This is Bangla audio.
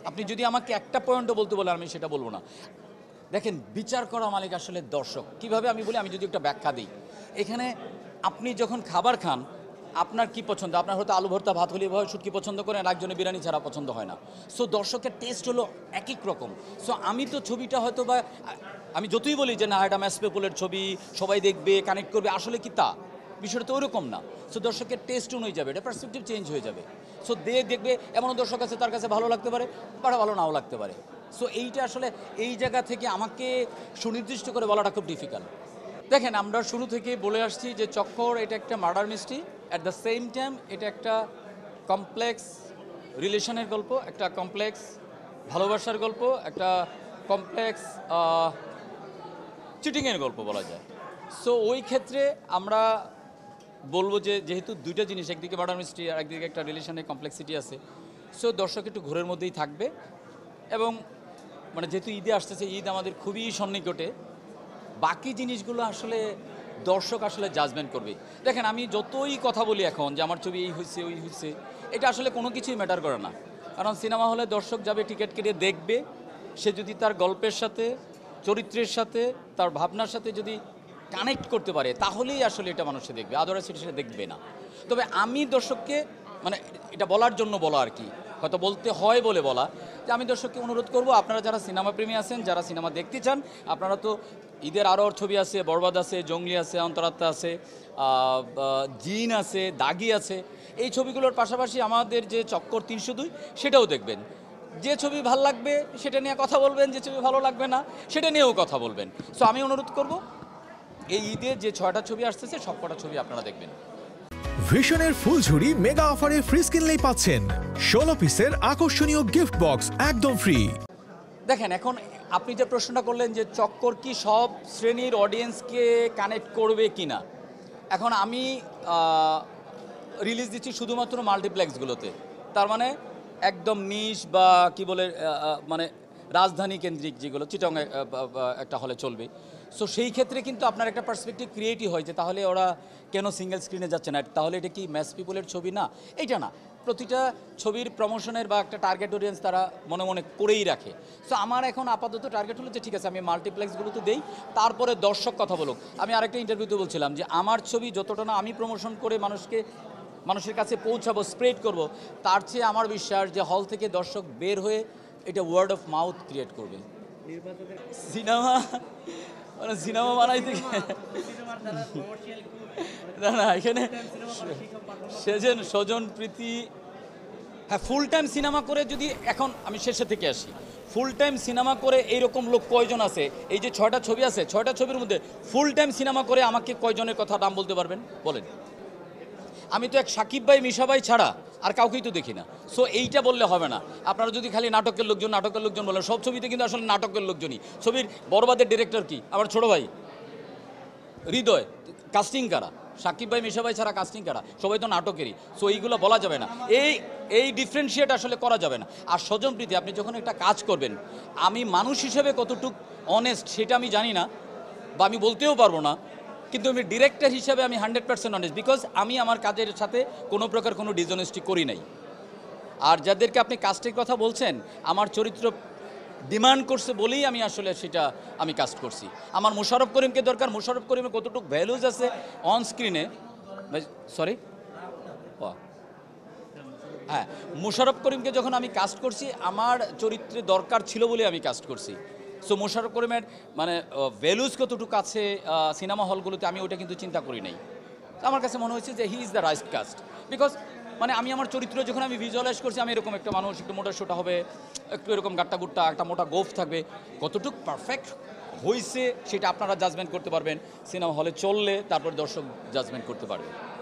আপনি যদি আমাকে একটা পয়েন্টও বলতে বলেন আমি সেটা বলবো না। দেখেন বিচার করা মালিক আসলে দর্শক। কিভাবে আমি বলি, আমি যদি একটা ব্যাখ্যা দিই, এখানে আপনি যখন খাবার খান আপনার কি পছন্দ? আপনার হয়তো আলু ভর্তা ভাত হলে এভাবে শুটকি পছন্দ করেন, আর একজনের বিরিয়ানি ছাড়া পছন্দ হয় না। সো দর্শকের টেস্ট হলো এক এক রকম। সো আমি তো ছবিটা হয়তো বা আমি যতই বলি যে না এটা ম্যাস পিপলের ছবি, সবাই দেখবে, কানেক্ট করবে, আসলে কি তা? বিষয়টা তো ওরকম না। সো দর্শকের টেস্ট অনুযায়ী যাবে, এটা পার্সপেক্টিভ চেঞ্জ হয়ে যাবে। সো দেখবে এমনও দর্শক আছে তার কাছে ভালো লাগতে পারে বা ভালো নাও লাগতে পারে। সো এইটা আসলে এই জায়গা থেকে আমাকে সুনির্দিষ্ট করে বলাটা খুব ডিফিকাল্ট। দেখেন আমরা শুরু থেকে বলে আসছি যে চক্কর এটা একটা murder mystery, at the same time এটা একটা কমপ্লেক্স রিলেশনের গল্প, একটা কমপ্লেক্স ভালোবাসার গল্প, একটা কমপ্লেক্স চিটিংয়ের গল্প বলা যায়। সো ওই ক্ষেত্রে আমরা বলবো যে যেহেতু দুইটা জিনিস, একদিকে মার্ডার মিস্ট্রি আর একদিকে একটা রিলেশনের কমপ্লেক্সিটি আছে, সো দর্শক একটু ঘোরের মধ্যেই থাকবে। এবং মানে যেহেতু ঈদে আসতেছে, ঈদ আমাদের খুবই সন্নিকটে, বাকি জিনিসগুলো আসলে দর্শক আসলে জাজমেন্ট করবে। দেখেন আমি যতই কথা বলি এখন যে আমার ছবি এই হয়েছে ওই হয়েছে, এটা আসলে কোনো কিছুই ম্যাটার করে না। কারণ সিনেমা হলে দর্শক যাবে টিকিট কেটে দেখবে, সে যদি তার গল্পের সাথে, চরিত্রের সাথে, তার ভাবনার সাথে যদি কানেক্ট করতে পারে তাহলেই আসলে এটা মানুষে দেখবে, আদারওয়াইজ সেটা দেখবে না। তবে আমি দর্শককে মানে এটা বলার জন্য বলা আর কি, হয়তো বলতে হয় বলে বলা, যে আমি দর্শককে অনুরোধ করব আপনারা যারা সিনেমা প্রেমী আছেন, যারা সিনেমা দেখতে চান, আপনারা তো ঈদের আরও ছবি আছে, বরবাদ আছে, জঙ্গলি আছে, অন্তরাত্মা আছে, জিন আছে, দাগি আছে, এই ছবিগুলোর পাশাপাশি আমাদের যে চক্কর ৩০২ সেটাও দেখবেন। যে ছবি ভালো লাগবে সেটা নিয়ে কথা বলবেন, যে ছবি ভালো লাগবে না সেটা নিয়েও কথা বলবেন। সো আমি অনুরোধ করব এই ঈদে যে ৬টা ছবি আসতেছে সবকটা ছবি আপনারা দেখবেন। ভিশনের ফুলঝুরি মেগা অফারে ফ্রিজ কিনলেই পাচ্ছেন ১৬ পিসের আকর্ষণীয় গিফট বক্স একদম ফ্রি। দেখেন এখন আপনি যে প্রশ্নটা করলেন যে চক্কর কি সব শ্রেণীর অডিয়েন্সকে কানেক্ট করবে কি না, এখন আমি রিলিজ দিচ্ছি শুধুমাত্র মাল্টিপ্লেক্সগুলোতে, তার মানে একদম নিশ বা কি বলে মানে রাজধানী কেন্দ্রিক যেগুলো চিটং একটা হলে চলবে। সো সেই ক্ষেত্রে কিন্তু আপনার একটা পার্সপেক্টিভ ক্রিয়েটই হয় যে তাহলে ওরা কেন সিঙ্গেল স্ক্রিনে যাচ্ছে না, তাহলে এটা কি ম্যাস পিপলের ছবি না? এইটা না, প্রতিটা ছবির প্রমোশনের বা একটা টার্গেট অডিয়েন্স তারা মনে মনে করেই রাখে। সো আমার এখন আপাতত টার্গেট হলো যে ঠিক আছে আমি মাল্টিপ্লেক্সগুলোতে দেই, তারপরে দর্শক কথা বলুক। আমি আরেকটা ইন্টারভিউতে বলছিলাম যে আমার ছবি যতটা না আমি প্রমোশন করে মানুষের কাছে পৌঁছাবো, স্প্রেড করব, তার চেয়ে আমার বিশ্বাস যে হল থেকে দর্শক বের হয়ে এটা ওয়ার্ড অফ মাউথ ক্রিয়েট করবে। সিনেমা মানে সিনেমা বানাইতে না না এখানে সেজন স্বজন প্রীতি, হ্যাঁ ফুল টাইম সিনেমা করে যদি এখন আমি শেষে থেকে আসি, ফুল টাইম সিনেমা করে এইরকম লোক কয়জন আছে? এই যে ৬টা ছবি আছে, ৬টা ছবির মধ্যে ফুল টাইম সিনেমা করে আমাকে কয়জনের কথা নাম বলতে পারবেন বলেন? আমি তো এক সাকিব ভাই, মিশা ভাই ছাড়া আর কাউকেই তো দেখি না। সো এইটা বললে হবে না। আপনারা যদি খালি নাটকের লোকজন বলেন, সব ছবিতে কিন্তু আসলে নাটকের লোকজনই। ছবির বরবাদের ডিরেক্টর কি? আমার ছোট ভাই হৃদয়। কাস্টিং কারা? সাকিব ভাই, মিশা ভাই ছাড়া কাস্টিং কারা? সবাই তো নাটকেরই। সো এইগুলো বলা যাবে না, এই ডিফারেন্সিয়েট আসলে করা যাবে না। আর স্বজনপ্রীতি, আপনি যখন একটা কাজ করবেন, আমি মানুষ হিসেবে কতটুকু অনেস্ট সেটা আমি জানি না বা আমি বলতেও পারবো না, কিন্তু আমি ডিরেক্টর হিসাবে আমি 100% অনেস্ট, বিকজ আমি আমার কাজের সাথে কোনো প্রকার কোনো ডিসঅনেস্টি করি নাই। আর যাদেরকে আপনি কাস্টের কথা বলছেন, আমার চরিত্র ডিমান্ড করছে বলেই আমি আসলে সেটা আমি কাস্ট করছি। আমার মোশাররফ করিমকে দরকার, মোশাররফ করিমের কতটুকু ভ্যালুজ আছে অন স্ক্রিনে, সরি হ্যাঁ, মোশাররফ করিমকে যখন আমি কাস্ট করছি আমার চরিত্রে দরকার ছিল বলে আমি কাস্ট করছি। সো মোশাররফ করিমের মানে ভ্যালুজ কতটুকু আছে সিনেমা হলগুলোতে আমি ওটা কিন্তু চিন্তা করি নাই। আমার কাছে মনে হয়েছে যে he is the right caste, because মানে আমি আমার চরিত্র যখন আমি ভিজুয়ালাইজ করছি আমি এরকম একটা মানুষ, একটু মোটা সোটা হবে, একটু এরকম গাট্টা গুট্টা, একটা মোটা গোফ থাকবে, কতটুকু পারফেক্ট হয়েছে সেটা আপনারা জাজমেন্ট করতে পারবেন। সিনেমা হলে চললে তারপর দর্শক জাজমেন্ট করতে পারবে।